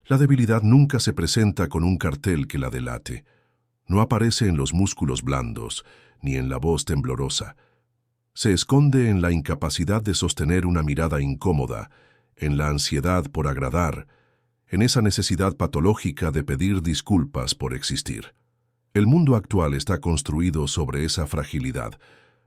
La debilidad nunca se presenta con un cartel que la delate. No aparece en los músculos blandos, ni en la voz temblorosa. Se esconde en la incapacidad de sostener una mirada incómoda, en la ansiedad por agradar, en esa necesidad patológica de pedir disculpas por existir. El mundo actual está construido sobre esa fragilidad.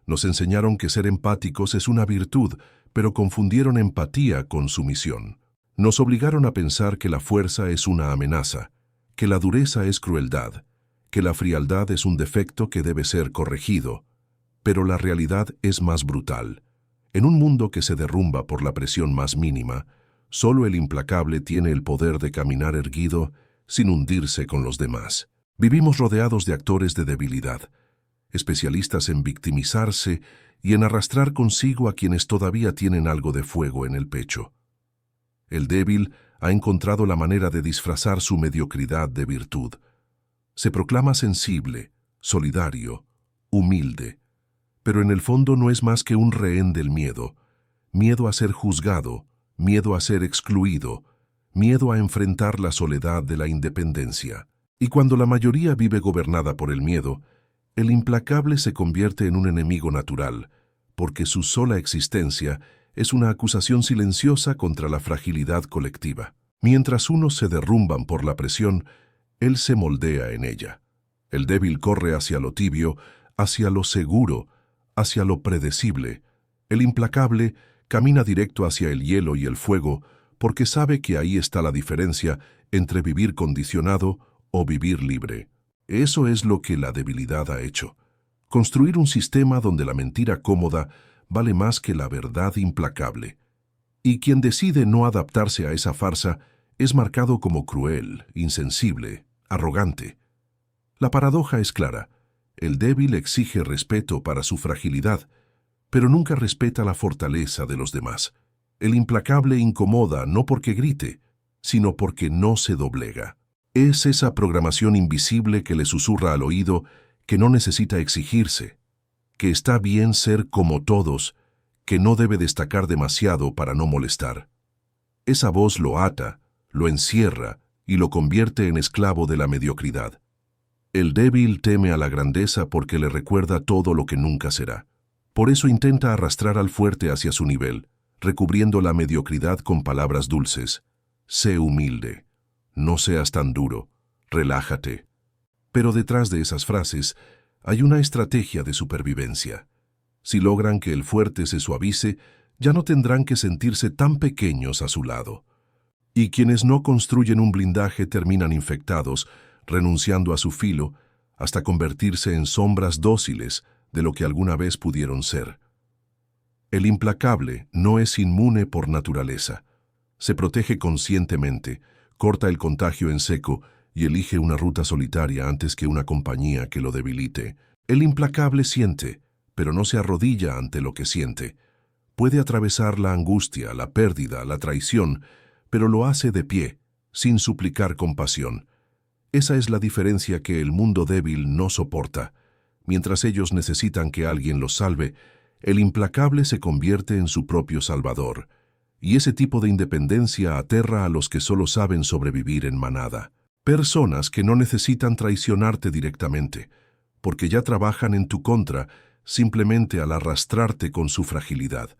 Nos enseñaron que ser empáticos es una virtud, pero confundieron empatía con sumisión. Nos obligaron a pensar que la fuerza es una amenaza, que la dureza es crueldad, que la frialdad es un defecto que debe ser corregido. Pero la realidad es más brutal. En un mundo que se derrumba por la presión más mínima, solo el implacable tiene el poder de caminar erguido sin hundirse con los demás. Vivimos rodeados de actores de debilidad, especialistas en victimizarse y en arrastrar consigo a quienes todavía tienen algo de fuego en el pecho. El débil ha encontrado la manera de disfrazar su mediocridad de virtud. Se proclama sensible, solidario, humilde, pero en el fondo no es más que un rehén del miedo. Miedo a ser juzgado, miedo a ser excluido, miedo a enfrentar la soledad de la independencia. Y cuando la mayoría vive gobernada por el miedo, el implacable se convierte en un enemigo natural, porque su sola existencia es una acusación silenciosa contra la fragilidad colectiva. Mientras unos se derrumban por la presión, él se moldea en ella. El débil corre hacia lo tibio, hacia lo seguro, hacia lo predecible. El implacable camina directo hacia el hielo y el fuego, porque sabe que ahí está la diferencia entre vivir condicionado o vivir libre. Eso es lo que la debilidad ha hecho. Construir un sistema donde la mentira cómoda vale más que la verdad implacable. Y quien decide no adaptarse a esa farsa es marcado como cruel, insensible, arrogante. La paradoja es clara. El débil exige respeto para su fragilidad, pero nunca respeta la fortaleza de los demás. El implacable incomoda no porque grite, sino porque no se doblega. Es esa programación invisible que le susurra al oído que no necesita exigirse, que está bien ser como todos, que no debe destacar demasiado para no molestar. Esa voz lo ata, lo encierra y lo convierte en esclavo de la mediocridad. El débil teme a la grandeza porque le recuerda todo lo que nunca será. Por eso intenta arrastrar al fuerte hacia su nivel, recubriendo la mediocridad con palabras dulces. Sé humilde. No seas tan duro, relájate. Pero detrás de esas frases hay una estrategia de supervivencia. Si logran que el fuerte se suavice, ya no tendrán que sentirse tan pequeños a su lado. Y quienes no construyen un blindaje terminan infectados, renunciando a su filo, hasta convertirse en sombras dóciles de lo que alguna vez pudieron ser. El implacable no es inmune por naturaleza. Se protege conscientemente, corta el contagio en seco y elige una ruta solitaria antes que una compañía que lo debilite. El implacable siente, pero no se arrodilla ante lo que siente. Puede atravesar la angustia, la pérdida, la traición, pero lo hace de pie, sin suplicar compasión. Esa es la diferencia que el mundo débil no soporta. Mientras ellos necesitan que alguien los salve, el implacable se convierte en su propio salvador. Y ese tipo de independencia aterra a los que solo saben sobrevivir en manada. Personas que no necesitan traicionarte directamente, porque ya trabajan en tu contra simplemente al arrastrarte con su fragilidad.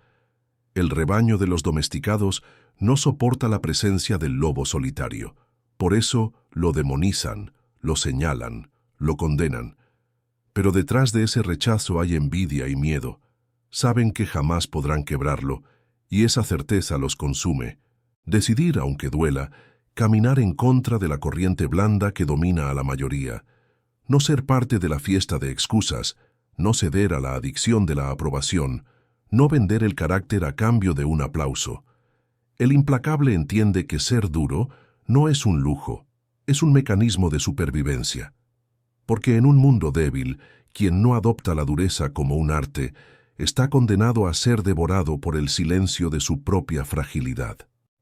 El rebaño de los domesticados no soporta la presencia del lobo solitario. Por eso lo demonizan, lo señalan, lo condenan. Pero detrás de ese rechazo hay envidia y miedo. Saben que jamás podrán quebrarlo, y esa certeza los consume. Decidir, aunque duela, caminar en contra de la corriente blanda que domina a la mayoría. No ser parte de la fiesta de excusas, no ceder a la adicción de la aprobación, no vender el carácter a cambio de un aplauso. El implacable entiende que ser duro no es un lujo, es un mecanismo de supervivencia. Porque en un mundo débil, quien no adopta la dureza como un arte, está condenado a ser devorado por el silencio de su propia fragilidad,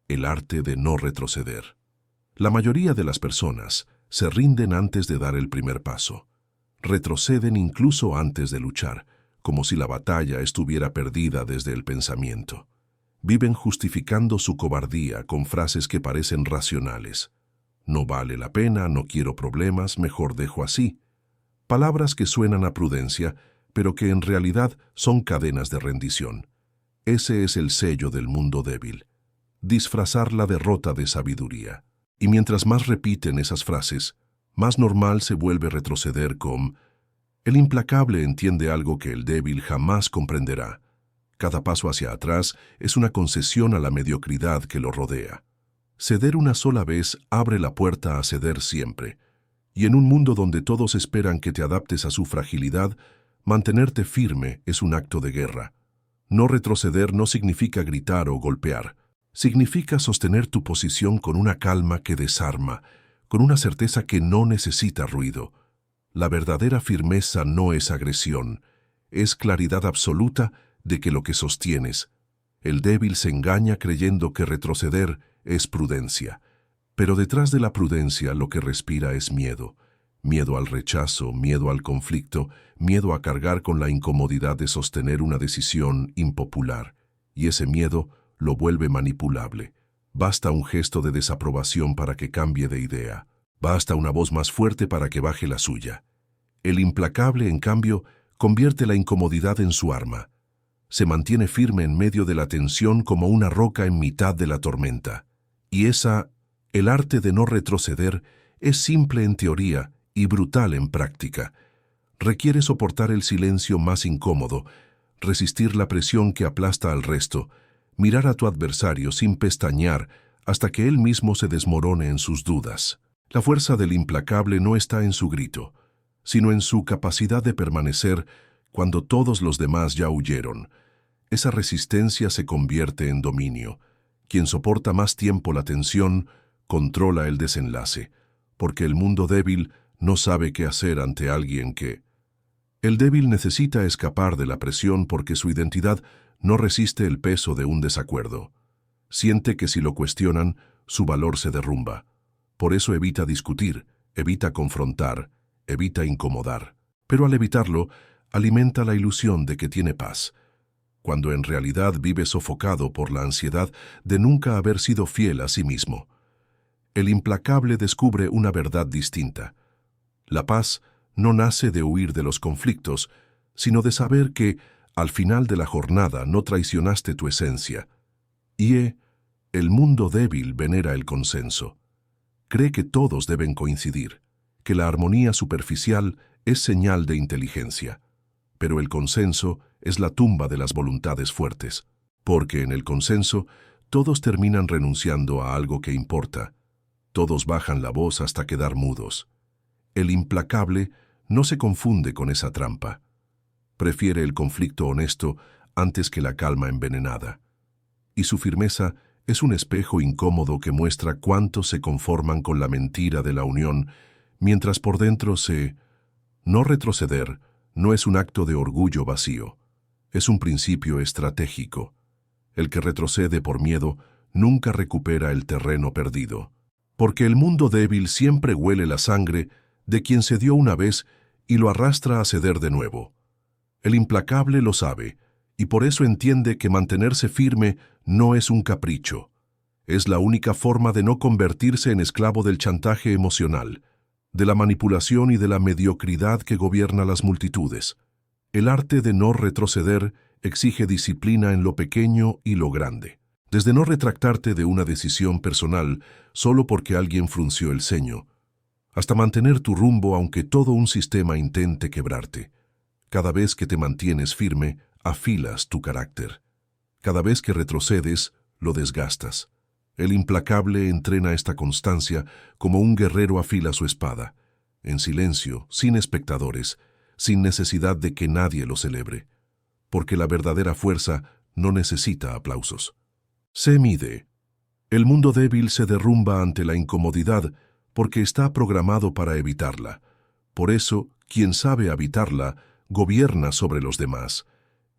el arte de no retroceder. La mayoría de las personas se rinden antes de dar el primer paso. Retroceden incluso antes de luchar, como si la batalla estuviera perdida desde el pensamiento. Viven justificando su cobardía con frases que parecen racionales. no vale la pena, no quiero problemas, mejor dejo así. Palabras que suenan a prudencia, pero que en realidad son cadenas de rendición. Ese es el sello del mundo débil. Disfrazar la derrota de sabiduría. Y mientras más repiten esas frases, más normal se vuelve retroceder con: el implacable entiende algo que el débil jamás comprenderá. Cada paso hacia atrás es una concesión a la mediocridad que lo rodea. Ceder una sola vez abre la puerta a ceder siempre. Y en un mundo donde todos esperan que te adaptes a su fragilidad, mantenerte firme es un acto de guerra. No retroceder no significa gritar o golpear. Significa sostener tu posición con una calma que desarma, con una certeza que no necesita ruido. La verdadera firmeza no es agresión, es claridad absoluta de que lo que sostienes. El débil se engaña creyendo que retroceder es prudencia, pero detrás de la prudencia lo que respira es miedo. Miedo al rechazo, miedo al conflicto, miedo a cargar con la incomodidad de sostener una decisión impopular. Y ese miedo lo vuelve manipulable. Basta un gesto de desaprobación para que cambie de idea. Basta una voz más fuerte para que baje la suya. El implacable, en cambio, convierte la incomodidad en su arma. Se mantiene firme en medio de la tensión como una roca en mitad de la tormenta. Y el arte de no retroceder, es simple en teoría y brutal en práctica. Requiere soportar el silencio más incómodo, resistir la presión que aplasta al resto, mirar a tu adversario sin pestañear hasta que él mismo se desmorone en sus dudas. La fuerza del implacable no está en su grito, sino en su capacidad de permanecer cuando todos los demás ya huyeron. Esa resistencia se convierte en dominio. Quien soporta más tiempo la tensión, controla el desenlace, porque el mundo débil no sabe qué hacer ante alguien que... El débil necesita escapar de la presión porque su identidad no resiste el peso de un desacuerdo. Siente que si lo cuestionan, su valor se derrumba. Por eso evita discutir, evita confrontar, evita incomodar. Pero al evitarlo, alimenta la ilusión de que tiene paz, cuando en realidad vive sofocado por la ansiedad de nunca haber sido fiel a sí mismo. El implacable descubre una verdad distinta. La paz no nace de huir de los conflictos, sino de saber que, al final de la jornada, no traicionaste tu esencia. El mundo débil venera el consenso. Cree que todos deben coincidir, que la armonía superficial es señal de inteligencia. Pero el consenso es la tumba de las voluntades fuertes, porque en el consenso todos terminan renunciando a algo que importa. Todos bajan la voz hasta quedar mudos. El implacable no se confunde con esa trampa. Prefiere el conflicto honesto antes que la calma envenenada. Y su firmeza es un espejo incómodo que muestra cuántos se conforman con la mentira de la unión, mientras por dentro No retroceder no es un acto de orgullo vacío, es un principio estratégico. El que retrocede por miedo nunca recupera el terreno perdido, porque el mundo débil siempre huele la sangre de quien cedió una vez y lo arrastra a ceder de nuevo. El implacable lo sabe, y por eso entiende que mantenerse firme no es un capricho. Es la única forma de no convertirse en esclavo del chantaje emocional, de la manipulación y de la mediocridad que gobierna las multitudes. El arte de no retroceder exige disciplina en lo pequeño y lo grande. Desde no retractarte de una decisión personal solo porque alguien frunció el ceño, hasta mantener tu rumbo aunque todo un sistema intente quebrarte. Cada vez que te mantienes firme, afilas tu carácter. Cada vez que retrocedes, lo desgastas. El implacable entrena esta constancia como un guerrero afila su espada, en silencio, sin espectadores, sin necesidad de que nadie lo celebre, porque la verdadera fuerza no necesita aplausos. Se mide. El mundo débil se derrumba ante la incomodidad porque está programado para evitarla. Por eso, quien sabe habitarla, gobierna sobre los demás.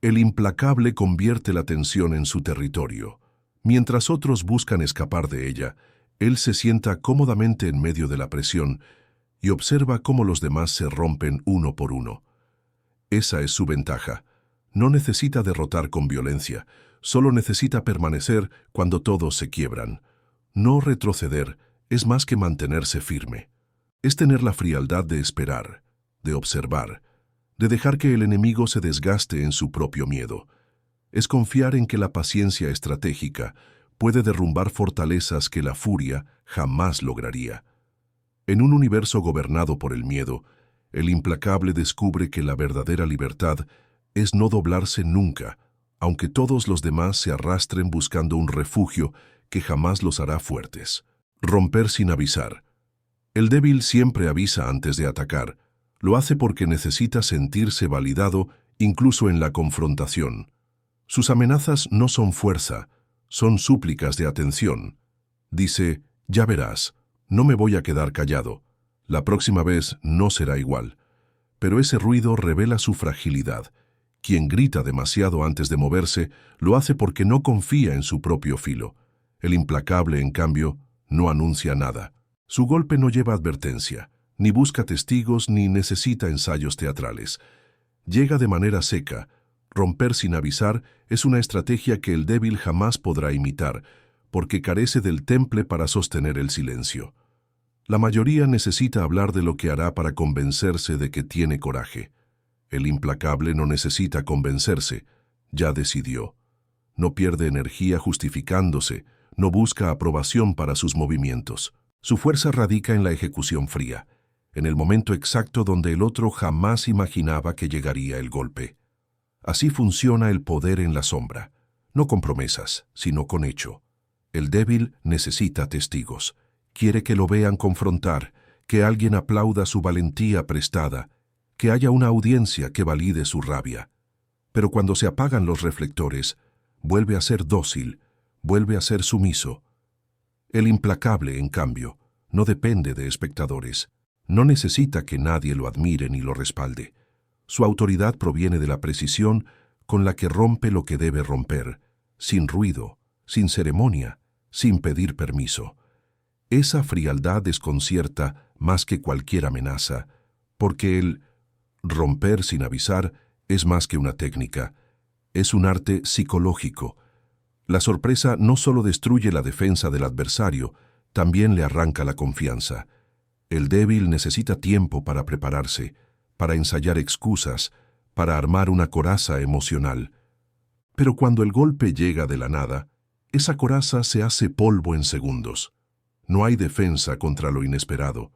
El implacable convierte la tensión en su territorio. Mientras otros buscan escapar de ella, él se sienta cómodamente en medio de la presión y observa cómo los demás se rompen uno por uno. Esa es su ventaja. No necesita derrotar con violencia, solo necesita permanecer cuando todos se quiebran. No retroceder es más que mantenerse firme. Es tener la frialdad de esperar, de observar, de dejar que el enemigo se desgaste en su propio miedo. Es confiar en que la paciencia estratégica puede derrumbar fortalezas que la furia jamás lograría. En un universo gobernado por el miedo, el implacable descubre que la verdadera libertad es no doblarse nunca, aunque todos los demás se arrastren buscando un refugio que jamás los hará fuertes. Romper sin avisar. El débil siempre avisa antes de atacar. Lo hace porque necesita sentirse validado incluso en la confrontación. Sus amenazas no son fuerza, son súplicas de atención. Dice, ya verás, no me voy a quedar callado. La próxima vez no será igual. Pero ese ruido revela su fragilidad. Quien grita demasiado antes de moverse lo hace porque no confía en su propio filo. El implacable, en cambio, no anuncia nada. Su golpe no lleva advertencia, ni busca testigos ni necesita ensayos teatrales. Llega de manera seca. Romper sin avisar es una estrategia que el débil jamás podrá imitar, porque carece del temple para sostener el silencio. La mayoría necesita hablar de lo que hará para convencerse de que tiene coraje. El implacable no necesita convencerse, ya decidió. No pierde energía justificándose, no busca aprobación para sus movimientos. Su fuerza radica en la ejecución fría, en el momento exacto donde el otro jamás imaginaba que llegaría el golpe. Así funciona el poder en la sombra, no con promesas, sino con hecho. El débil necesita testigos, quiere que lo vean confrontar, que alguien aplauda su valentía prestada, que haya una audiencia que valide su rabia. Pero cuando se apagan los reflectores, vuelve a ser dócil, vuelve a ser sumiso. El implacable, en cambio, no depende de espectadores, no necesita que nadie lo admire ni lo respalde. Su autoridad proviene de la precisión con la que rompe lo que debe romper, sin ruido, sin ceremonia, sin pedir permiso. Esa frialdad desconcierta más que cualquier amenaza, porque el romper sin avisar es más que una técnica, es un arte psicológico. La sorpresa no solo destruye la defensa del adversario, también le arranca la confianza. El débil necesita tiempo para prepararse, para ensayar excusas, para armar una coraza emocional. Pero cuando el golpe llega de la nada, esa coraza se hace polvo en segundos. No hay defensa contra lo inesperado,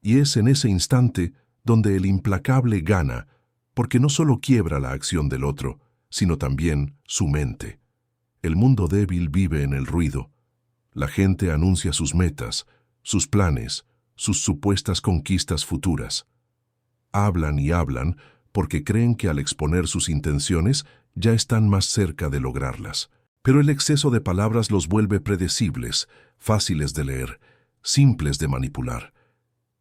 y es en ese instante donde el implacable gana, porque no solo quiebra la acción del otro, sino también su mente. El mundo débil vive en el ruido. La gente anuncia sus metas, sus planes, sus supuestas conquistas futuras. Hablan y hablan porque creen que al exponer sus intenciones ya están más cerca de lograrlas. Pero el exceso de palabras los vuelve predecibles, fáciles de leer, simples de manipular.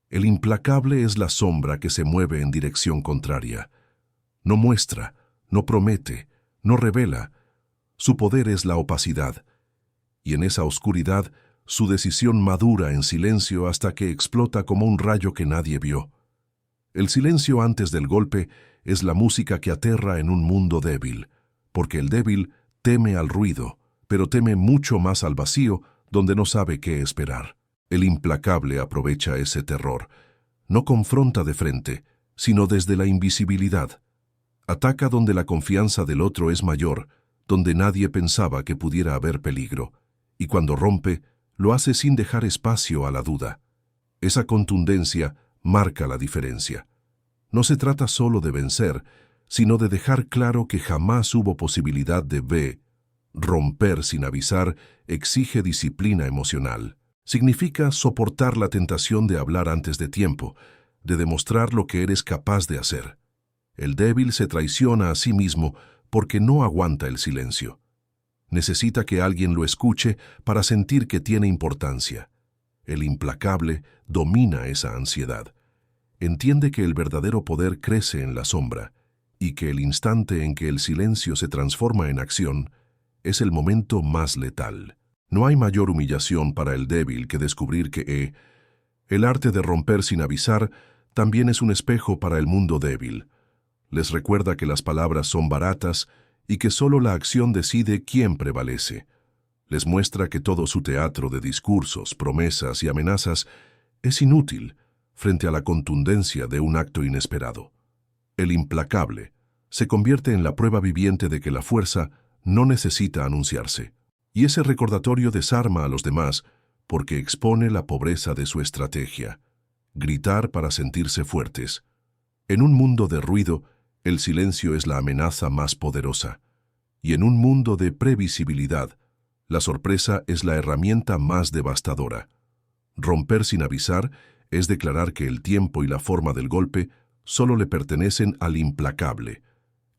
El implacable es la sombra que se mueve en dirección contraria. No muestra, no promete, no revela. Su poder es la opacidad. Y en esa oscuridad, su decisión madura en silencio hasta que explota como un rayo que nadie vio. El silencio antes del golpe es la música que aterra en un mundo débil, porque el débil teme al ruido, pero teme mucho más al vacío donde no sabe qué esperar. El implacable aprovecha ese terror. No confronta de frente, sino desde la invisibilidad. Ataca donde la confianza del otro es mayor, donde nadie pensaba que pudiera haber peligro, y cuando rompe, lo hace sin dejar espacio a la duda. Esa contundencia marca la diferencia. No se trata solo de vencer, sino de dejar claro que jamás hubo posibilidad de romper sin avisar exige disciplina emocional. Significa soportar la tentación de hablar antes de tiempo, de demostrar lo que eres capaz de hacer. El débil se traiciona a sí mismo porque no aguanta el silencio. Necesita que alguien lo escuche para sentir que tiene importancia. El implacable domina esa ansiedad. Entiende que el verdadero poder crece en la sombra y que el instante en que el silencio se transforma en acción es el momento más letal. No hay mayor humillación para el débil que descubrir que el arte de romper sin avisar también es un espejo para el mundo débil. Les recuerda que las palabras son baratas y que solo la acción decide quién prevalece. Les muestra que todo su teatro de discursos, promesas y amenazas es inútil frente a la contundencia de un acto inesperado. El implacable se convierte en la prueba viviente de que la fuerza no necesita anunciarse. Y ese recordatorio desarma a los demás porque expone la pobreza de su estrategia. Gritar para sentirse fuertes. En un mundo de ruido, el silencio es la amenaza más poderosa. Y en un mundo de previsibilidad, la sorpresa es la herramienta más devastadora. Romper sin avisar es declarar que el tiempo y la forma del golpe solo le pertenecen al implacable.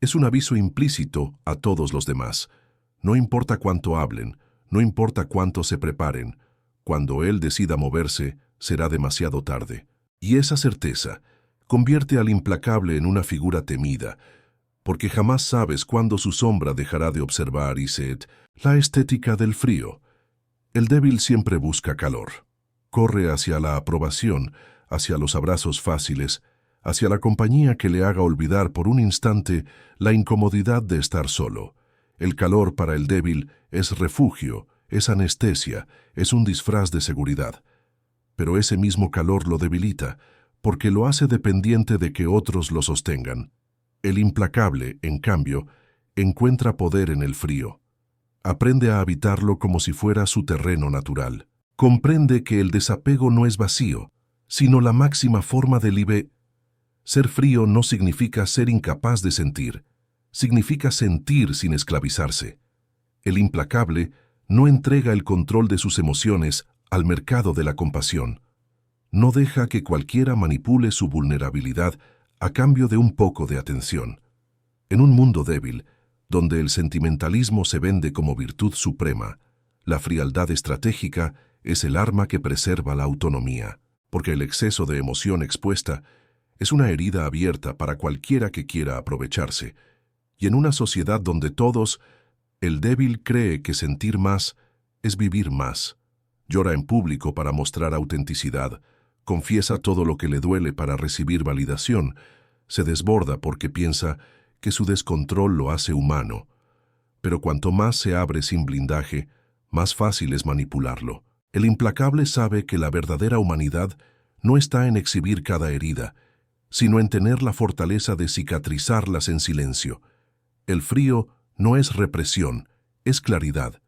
Es un aviso implícito a todos los demás. No importa cuánto hablen, no importa cuánto se preparen, cuando él decida moverse, será demasiado tarde. Y esa certeza convierte al implacable en una figura temida, porque jamás sabes cuándo su sombra dejará de observar y sed. La estética del frío. El débil siempre busca calor. Corre hacia la aprobación, hacia los abrazos fáciles, hacia la compañía que le haga olvidar por un instante la incomodidad de estar solo. El calor para el débil es refugio, es anestesia, es un disfraz de seguridad. Pero ese mismo calor lo debilita, porque lo hace dependiente de que otros lo sostengan. El implacable, en cambio, encuentra poder en el frío. Aprende a habitarlo como si fuera su terreno natural. Comprende que el desapego no es vacío, sino la máxima forma de Ser frío no significa ser incapaz de sentir, significa sentir sin esclavizarse. El implacable no entrega el control de sus emociones al mercado de la compasión. No deja que cualquiera manipule su vulnerabilidad a cambio de un poco de atención. En un mundo débil, donde el sentimentalismo se vende como virtud suprema, la frialdad estratégica es el arma que preserva la autonomía, porque el exceso de emoción expuesta es una herida abierta para cualquiera que quiera aprovecharse. Y en una sociedad donde todos, el débil cree que sentir más es vivir más. Llora en público para mostrar autenticidad, confiesa todo lo que le duele para recibir validación, se desborda porque piensa que su descontrol lo hace humano. Pero cuanto más se abre sin blindaje, más fácil es manipularlo. El implacable sabe que la verdadera humanidad no está en exhibir cada herida, sino en tener la fortaleza de cicatrizarlas en silencio. El frío no es represión, es claridad.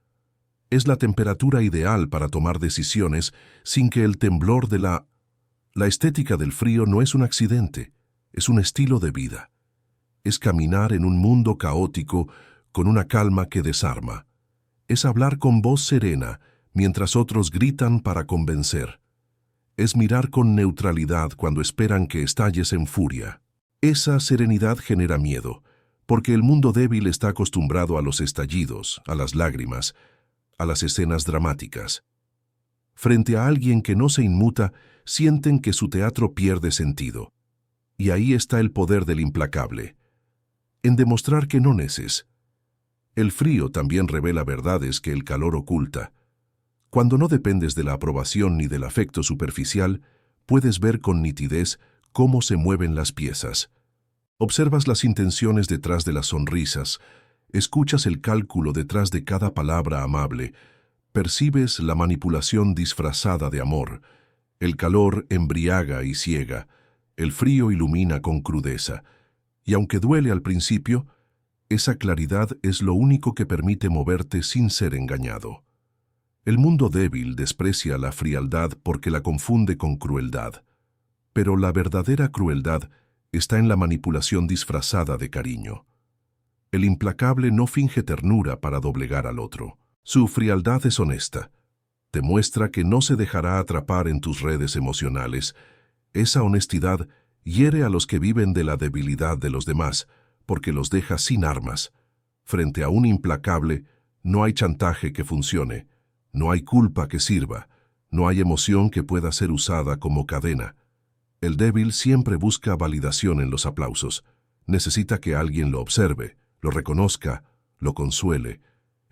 Es la temperatura ideal para tomar decisiones sin que el temblor de la estética del frío no es un accidente, es un estilo de vida. Es caminar en un mundo caótico con una calma que desarma. Es hablar con voz serena mientras otros gritan para convencer. Es mirar con neutralidad cuando esperan que estalles en furia. Esa serenidad genera miedo, porque el mundo débil está acostumbrado a los estallidos, a las lágrimas, a las escenas dramáticas. Frente a alguien que no se inmuta, sienten que su teatro pierde sentido. Y ahí está el poder del implacable, en demostrar que no neces. El frío también revela verdades que el calor oculta. Cuando no dependes de la aprobación ni del afecto superficial, puedes ver con nitidez cómo se mueven las piezas. Observas las intenciones detrás de las sonrisas, escuchas el cálculo detrás de cada palabra amable, percibes la manipulación disfrazada de amor. El calor embriaga y ciega, el frío ilumina con crudeza, y aunque duele al principio, esa claridad es lo único que permite moverte sin ser engañado. El mundo débil desprecia la frialdad porque la confunde con crueldad, pero la verdadera crueldad está en la manipulación disfrazada de cariño. El implacable no finge ternura para doblegar al otro. Su frialdad es honesta. Te muestra que no se dejará atrapar en tus redes emocionales. Esa honestidad hiere a los que viven de la debilidad de los demás, porque los deja sin armas. Frente a un implacable, no hay chantaje que funcione, no hay culpa que sirva, no hay emoción que pueda ser usada como cadena. El débil siempre busca validación en los aplausos. Necesita que alguien lo observe, lo reconozca, lo consuele.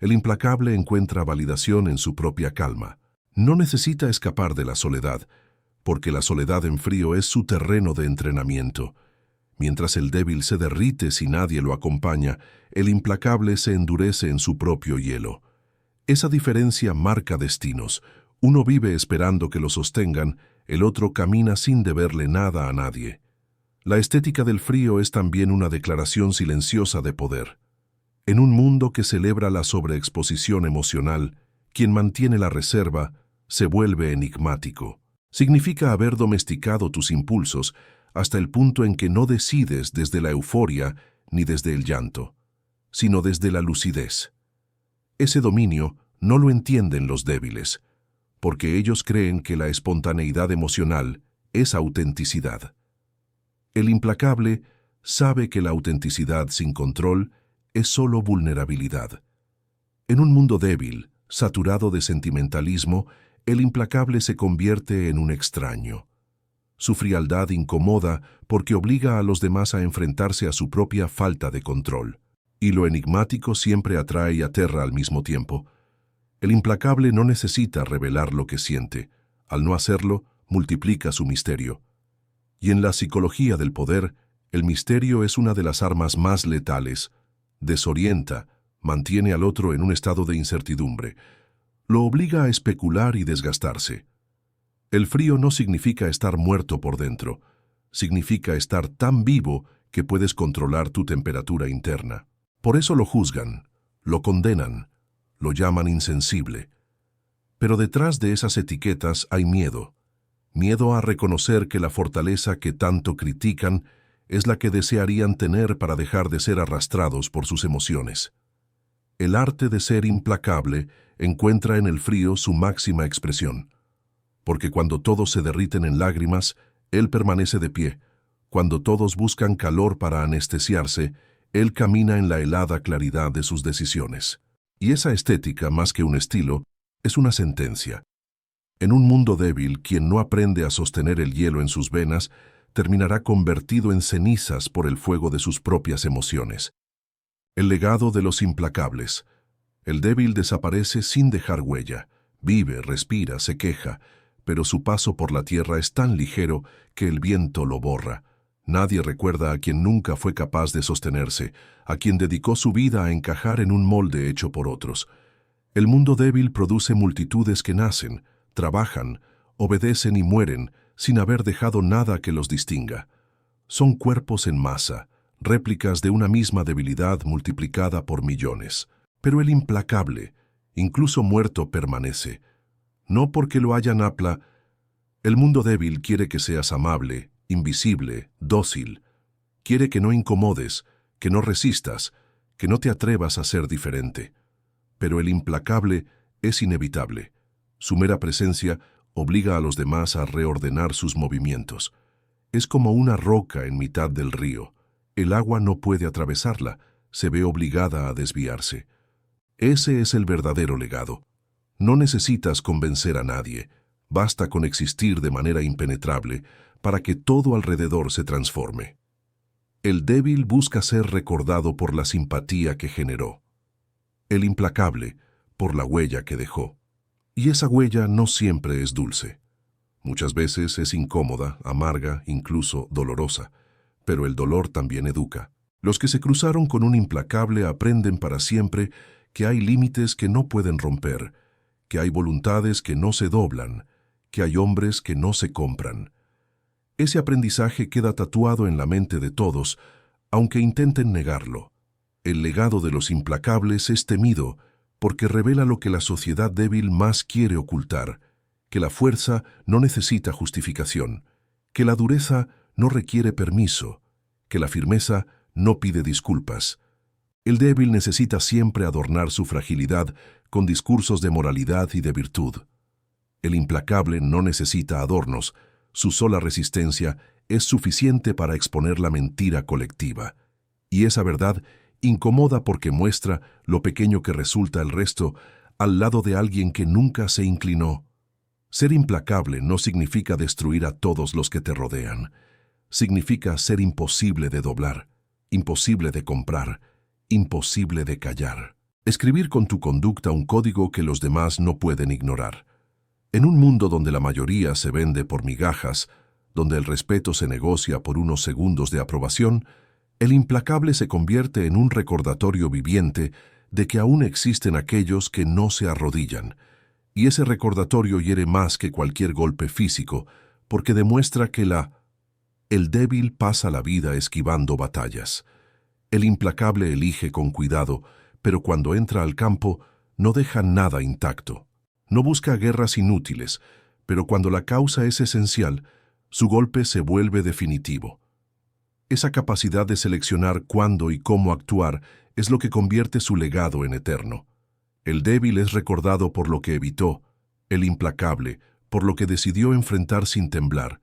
El implacable encuentra validación en su propia calma. No necesita escapar de la soledad, porque la soledad en frío es su terreno de entrenamiento. Mientras el débil se derrite si nadie lo acompaña, el implacable se endurece en su propio hielo. Esa diferencia marca destinos. Uno vive esperando que lo sostengan, el otro camina sin deberle nada a nadie. La estética del frío es también una declaración silenciosa de poder. En un mundo que celebra la sobreexposición emocional, quien mantiene la reserva se vuelve enigmático. Significa haber domesticado tus impulsos hasta el punto en que no decides desde la euforia ni desde el llanto, sino desde la lucidez. Ese dominio no lo entienden los débiles, porque ellos creen que la espontaneidad emocional es autenticidad. El implacable sabe que la autenticidad sin control es solo vulnerabilidad. En un mundo débil, saturado de sentimentalismo, el implacable se convierte en un extraño. Su frialdad incomoda porque obliga a los demás a enfrentarse a su propia falta de control. Y lo enigmático siempre atrae y aterra al mismo tiempo. El implacable no necesita revelar lo que siente. Al no hacerlo, multiplica su misterio. Y en la psicología del poder, el misterio es una de las armas más letales. Desorienta, mantiene al otro en un estado de incertidumbre. Lo obliga a especular y desgastarse. El frío no significa estar muerto por dentro. Significa estar tan vivo que puedes controlar tu temperatura interna. Por eso lo juzgan, lo condenan, lo llaman insensible. Pero detrás de esas etiquetas hay miedo. Miedo a reconocer que la fortaleza que tanto critican es la que desearían tener para dejar de ser arrastrados por sus emociones. El arte de ser implacable encuentra en el frío su máxima expresión. Porque cuando todos se derriten en lágrimas, él permanece de pie. Cuando todos buscan calor para anestesiarse, él camina en la helada claridad de sus decisiones. Y esa estética, más que un estilo, es una sentencia. En un mundo débil, quien no aprende a sostener el hielo en sus venas, terminará convertido en cenizas por el fuego de sus propias emociones. El legado de los implacables. El débil desaparece sin dejar huella. Vive, respira, se queja, pero su paso por la tierra es tan ligero que el viento lo borra. Nadie recuerda a quien nunca fue capaz de sostenerse, a quien dedicó su vida a encajar en un molde hecho por otros. El mundo débil produce multitudes que nacen, trabajan, obedecen y mueren sin haber dejado nada que los distinga. Son cuerpos en masa, réplicas de una misma debilidad multiplicada por millones. Pero el implacable, incluso muerto, permanece. No porque lo hayan apla. El mundo débil quiere que seas amable, invisible, dócil. Quiere que no incomodes, que no resistas, que no te atrevas a ser diferente. Pero el implacable es inevitable. Su mera presencia obliga a los demás a reordenar sus movimientos. Es como una roca en mitad del río. El agua no puede atravesarla, se ve obligada a desviarse. Ese es el verdadero legado. No necesitas convencer a nadie, basta con existir de manera impenetrable para que todo alrededor se transforme. El débil busca ser recordado por la simpatía que generó. El implacable, por la huella que dejó. Y esa huella no siempre es dulce. Muchas veces es incómoda, amarga, incluso dolorosa. Pero el dolor también educa. Los que se cruzaron con un implacable aprenden para siempre que hay límites que no pueden romper, que hay voluntades que no se doblan, que hay hombres que no se compran. Ese aprendizaje queda tatuado en la mente de todos, aunque intenten negarlo. El legado de los implacables es temido porque revela lo que la sociedad débil más quiere ocultar, que la fuerza no necesita justificación, que la dureza no requiere permiso, que la firmeza no pide disculpas. El débil necesita siempre adornar su fragilidad con discursos de moralidad y de virtud. El implacable no necesita adornos, su sola resistencia es suficiente para exponer la mentira colectiva. Y esa verdad incomoda porque muestra lo pequeño que resulta el resto al lado de alguien que nunca se inclinó. Ser implacable no significa destruir a todos los que te rodean. Significa ser imposible de doblar, imposible de comprar, imposible de callar. Escribir con tu conducta un código que los demás no pueden ignorar. En un mundo donde la mayoría se vende por migajas, donde el respeto se negocia por unos segundos de aprobación, el implacable se convierte en un recordatorio viviente de que aún existen aquellos que no se arrodillan, y ese recordatorio hiere más que cualquier golpe físico, porque demuestra que el débil pasa la vida esquivando batallas. El implacable elige con cuidado, pero cuando entra al campo no deja nada intacto. No busca guerras inútiles, pero cuando la causa es esencial, su golpe se vuelve definitivo. Esa capacidad de seleccionar cuándo y cómo actuar es lo que convierte su legado en eterno. El débil es recordado por lo que evitó, el implacable por lo que decidió enfrentar sin temblar.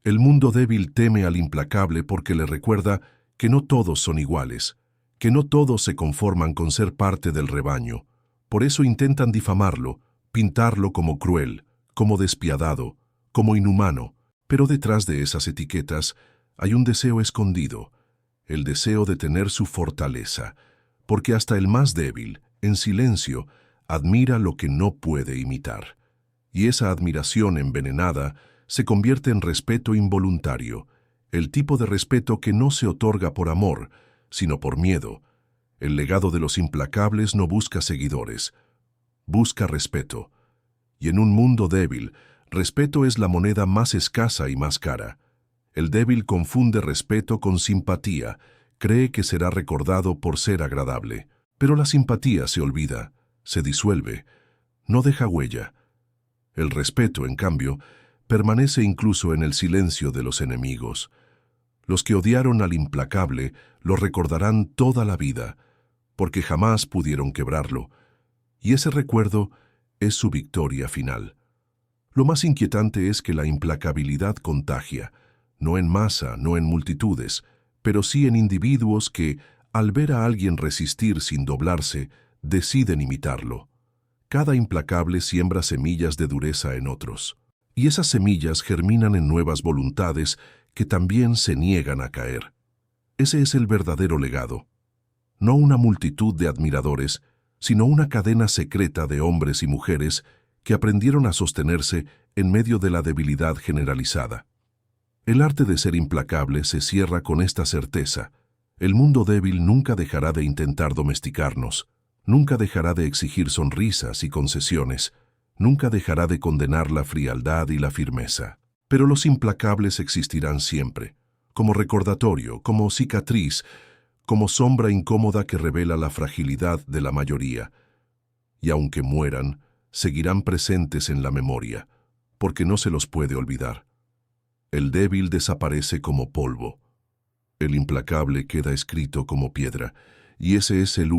El mundo débil teme al implacable porque le recuerda que no todos son iguales, que no todos se conforman con ser parte del rebaño. Por eso intentan difamarlo, pintarlo como cruel, como despiadado, como inhumano, pero detrás de esas etiquetas hay un deseo escondido, el deseo de tener su fortaleza, porque hasta el más débil, en silencio, admira lo que no puede imitar. Y esa admiración envenenada se convierte en respeto involuntario, el tipo de respeto que no se otorga por amor, sino por miedo. El legado de los implacables no busca seguidores, busca respeto. Y en un mundo débil, respeto es la moneda más escasa y más cara. El débil confunde respeto con simpatía, cree que será recordado por ser agradable. Pero la simpatía se olvida, se disuelve, no deja huella. El respeto, en cambio, permanece incluso en el silencio de los enemigos. Los que odiaron al implacable lo recordarán toda la vida, porque jamás pudieron quebrarlo, y ese recuerdo es su victoria final. Lo más inquietante es que la implacabilidad contagia, no en masa, no en multitudes, pero sí en individuos que, al ver a alguien resistir sin doblarse, deciden imitarlo. Cada implacable siembra semillas de dureza en otros, y esas semillas germinan en nuevas voluntades que también se niegan a caer. Ese es el verdadero legado. No una multitud de admiradores, sino una cadena secreta de hombres y mujeres que aprendieron a sostenerse en medio de la debilidad generalizada. El arte de ser implacable se cierra con esta certeza: el mundo débil nunca dejará de intentar domesticarnos, nunca dejará de exigir sonrisas y concesiones, nunca dejará de condenar la frialdad y la firmeza. Pero los implacables existirán siempre, como recordatorio, como cicatriz, como sombra incómoda que revela la fragilidad de la mayoría. Y aunque mueran, seguirán presentes en la memoria, porque no se los puede olvidar. El débil desaparece como polvo. El implacable queda escrito como piedra, y ese es el